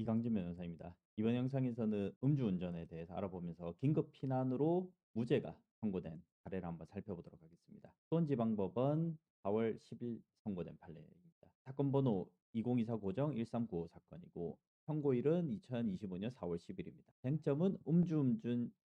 이강진 변호사입니다. 이번 영상에서는 음주운전에 대해서 알아보면서 긴급 피난으로 무죄가 선고된 사례를 한번 살펴보도록 하겠습니다. 수원지방법원 4월 10일 선고된 판례입니다. 사건 번호 2024 고정 1395 사건이고 선고일은 2025년 4월 10일입니다. 쟁점은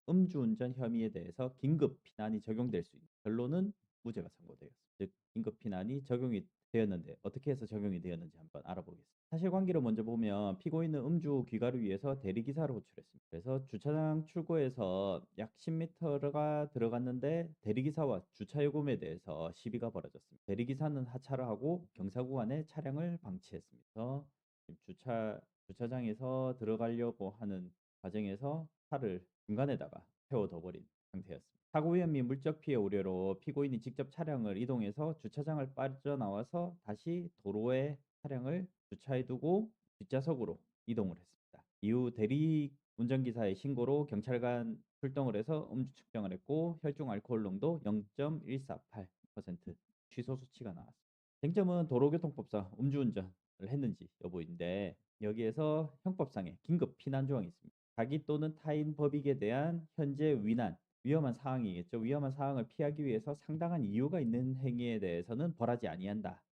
음주운전 혐의에 대해서 긴급 피난이 적용될 수 있는 결론은 무죄가 선고되었습니다. 즉 긴급 피난이 적용이 되었는데 어떻게 해서 적용이 되었는지 한번 알아보겠습니다. 사실관계를 먼저 보면 피고인은 음주 귀가를 위해서 대리기사를 호출했습니다. 그래서 주차장 출구에서 약 10m가 들어갔는데 대리기사와 주차요금에 대해서 시비가 벌어졌습니다. 대리기사는 하차를 하고 경사구간에 차량을 방치했습니다. 주차장에서 들어가려고 하는 과정에서 차를 중간에다가 세워둬버린 상태였습니다. 사고 위험 및 물적 피해 우려로 피고인이 직접 차량을 이동해서 주차장을 빠져나와서 다시 도로에 차량을 주차해두고 뒷좌석으로 이동을 했습니다. 이후 대리 운전기사의 신고로 경찰관 출동을 해서 음주 측정을 했고 혈중 알코올 농도 0.148% 취소 수치가 나왔습니다. 쟁점은 도로교통법상 음주운전을 했는지 여부인데 여기에서 형법상의 긴급 피난 조항이 있습니다. 자기 또는 타인 법익에 대한 현재 위난, 위험한 상황이겠죠. 위험한 상황을 피하기 위해서 상당한 이유가 있는 행위에 대해서는 벌하지 아니한다.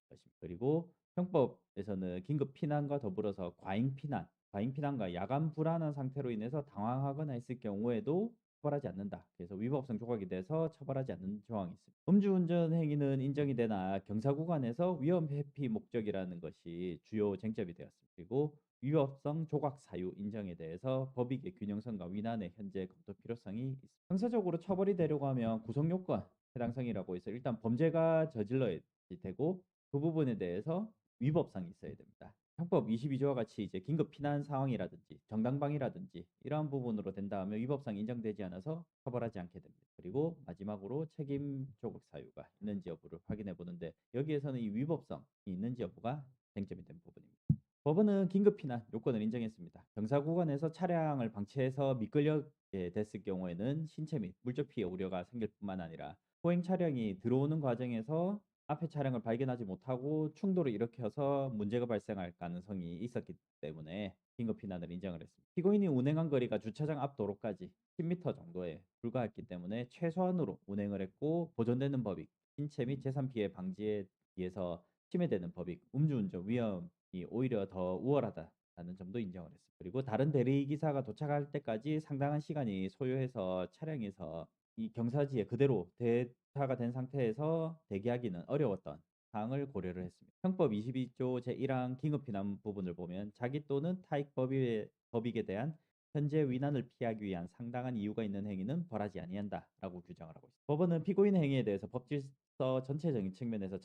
그리고 형법에서는 긴급 피난과 더불어서 과잉 피난, 과잉 피난과 야간 불안한 상태로 인해서 당황하거나 했을 경우에도 처벌하지 않는다. 그래서 위법성 조각이 돼서 처벌하지 않는 조항이 있습니다. 음주운전 행위는 인정이 되나 경사구간에서 위험 회피 목적이라는 것이 주요 쟁점이 되었습니다. 그리고 위법성 조각 사유 인정에 대해서 법익의 균형성과 위난의 현재 검토 필요성이 있습니다. 형사적으로 처벌이 되려고 하면 구성요건 해당성이라고 해서 일단 범죄가 저질러야 되고 그 부분에 대해서 위법성이 있어야 됩니다. 형법 22조와 같이 이제 긴급 피난 상황이라든지 정당방위라든지 이러한 부분으로 된다면 위법성이 인정되지 않아서 처벌하지 않게 됩니다. 그리고 마지막으로 책임 조각 사유가 있는지 여부를 확인해 보는데 여기에서는 이 위법성이 있는지 여부가 쟁점이 된 부분입니다. 법원은 긴급 피난 요건을 인정했습니다. 경사구간에서 차량을 방치해서 미끌려게 됐을 경우에는 신체 및 물적 피해 우려가 생길 뿐만 아니라 포행 차량이 들어오는 과정에서 앞에 차량을 발견하지 못하고 충돌을 일으켜서 문제가 발생할 가능성이 있었기 때문에 긴급 피난을 인정을 했습니다. 피고인이 운행한 거리가 주차장 앞 도로까지 10m 정도에 불과했기 때문에 최소한으로 운행을 했고 보존되는 법익, 신체 및 재산 피해 방지에 의해서 침해되는 법익, 음주운전 위험이 오히려 더 우월하다는 점도 인정을 했습니다. 그리고 다른 대리기사가 도착할 때까지 상당한 시간이 소요해서 차량에서 이 경사지에 그대로 대타가 된 상태에서 대기하기는 어려웠던 사항을 고려를 했습니다. 형법 22조 제1항 긴급피난 부분을 보면 자기 또는 타익 법익에 대한 현재 위난을 피하기 위한 상당한 이유가 있는 행위는 벌하지 아니한다라고 규정을 하고 있습니다. 법원은 피고인의 행위에 대해서 법질서 전체적인 측면에서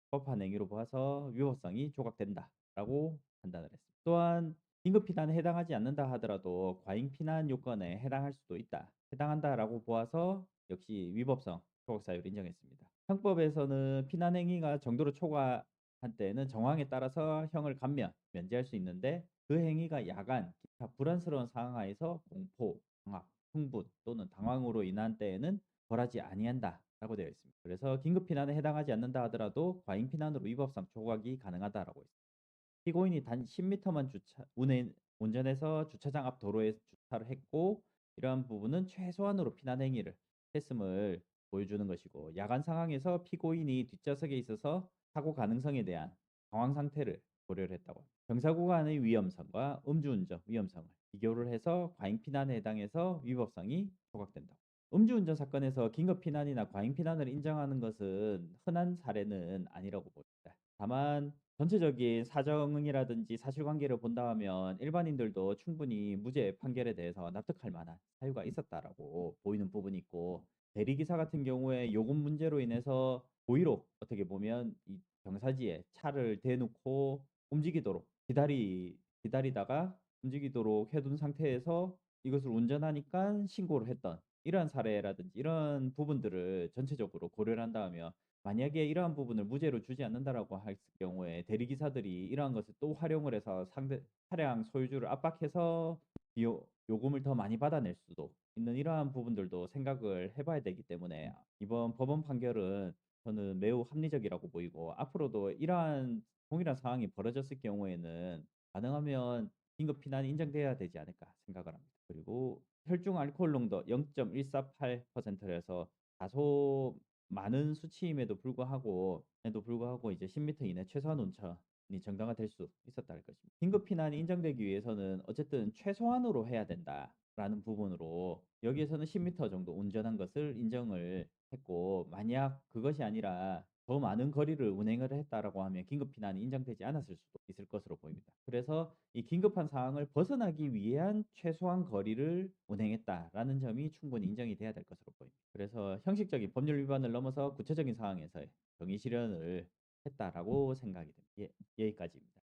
적법한 행위로 봐서 위법성이 조각된다라고 판단을 했습니다. 또한 긴급 피난에 해당하지 않는다 하더라도 과잉 피난 요건에 해당할 수도 있다. 해당한다라고 보아서 역시 위법성 초과 사유를 인정했습니다. 형법에서는 피난 행위가 정도를 초과한 때에는 정황에 따라서 형을 면제할 수 있는데 그 행위가 야간 기타 불안스러운 상황 하에서 공포, 강압, 흥분 또는 당황으로 인한 때에는 벌하지 아니한다라고 되어 있습니다. 그래서 긴급 피난에 해당하지 않는다 하더라도 과잉 피난으로 위법성 초과가 가능하다라고 있습니다. 피고인이 단 10m만 운전해서 주차장 앞 도로에 주차를 했고 이러한 부분은 최소한으로 피난 행위를 했음을 보여주는 것이고 야간 상황에서 피고인이 뒷좌석에 있어서 사고 가능성에 대한 정황 상태를 고려를 했다고 합니다. 경사구간의 위험성과 음주운전 위험성을 비교를 해서 과잉 피난에 해당해서 위법성이 조각된다. 음주운전 사건에서 긴급 피난이나 과잉 피난을 인정하는 것은 흔한 사례는 아니라고 봅니다. 다만 전체적인 사정이라든지 사실관계를 본다 하면 일반인들도 충분히 무죄 판결에 대해서 납득할 만한 사유가 있었다라고 보이는 부분이 있고 대리기사 같은 경우에 요금 문제로 인해서 고의로 어떻게 보면 이 경사지에 차를 대놓고 움직이도록 기다리다가 움직이도록 해둔 상태에서 이것을 운전하니까 신고를 했던 이러한 사례라든지 이런 부분들을 전체적으로 고려를 한다면 만약에 이러한 부분을 무죄로 주지 않는다라고 했을 경우에 대리기사들이 이러한 것을 또 활용을 해서 상대 차량 소유주를 압박해서 요금을 더 많이 받아낼 수도 있는 이러한 부분들도 생각을 해봐야 되기 때문에 이번 법원 판결은 저는 매우 합리적이라고 보이고 앞으로도 이러한 동일한 상황이 벌어졌을 경우에는 가능하면 긴급 피난이 인정돼야 되지 않을까 생각을 합니다. 그리고 혈중 알코올 농도 0.148%라서 다소 많은 수치임에도 불구하고 이제 10 미터 이내 최소한 온천이 정당화될 수 있었다는 것입니다. 긴급 피난이 인정되기 위해서는 어쨌든 '최소한으로 해야 된다.'라는 부분으로 여기에서는 10 미터 정도 운전한 것을 인정을 했고, 만약 그것이 아니라 더 많은 거리를 운행을 했다라고 하면 긴급 피난이 인정되지 않았을 수도 있을 것으로 보입니다. 그래서 이 긴급한 상황을 벗어나기 위한 최소한 거리를 운행했다라는 점이 충분히 인정이 돼야 될 것으로 보입니다. 그래서 형식적인 법률 위반을 넘어서 구체적인 상황에서의 정의 실현을 했다라고 생각이 됩니다. 예, 여기까지입니다.